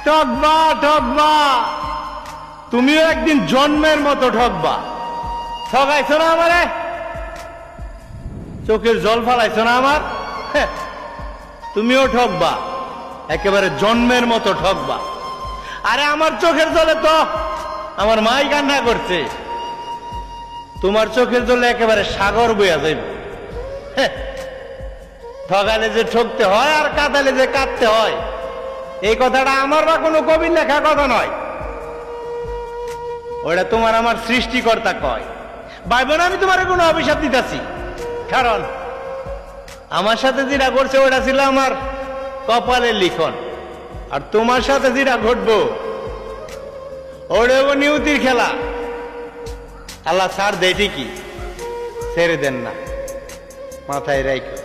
ঠকবা ঠকবা, তুমিও একদিন জন্মের মতো ঠকবা। ঠকাইছো না আমারে, চোখের জল ফালাইছো না আমার, তুমিও ঠকবা, একেবারে জন্মের মতো ঠকবা। আরে আমার চোখের জলে তো আমার মাই কান্না করছে, তোমার চোখের জলে একেবারে সাগর বইয়া যাইব। ঠগালে যে ঠকতে হয় আর কাঁদালে যে কাঁদতে হয়, এই কথাটা আমার বা কোনো কবির লেখা কথা নয়, ওটা তোমার আমার সৃষ্টিকর্তা কয়। ভাই বোন, আমি তোমার কোনো অভিশাপ দিতেছি, কারণ আমার সাথে যেটা করছে ওটা ছিল আমার কপালের লিখন, আর তোমার সাথে যেটা ঘটবো ওটা নিয়তির খেলা। আল্লাহ ছাড় দেয় ঠিকই, ছেড়ে দেন না, মাথায় রাখো।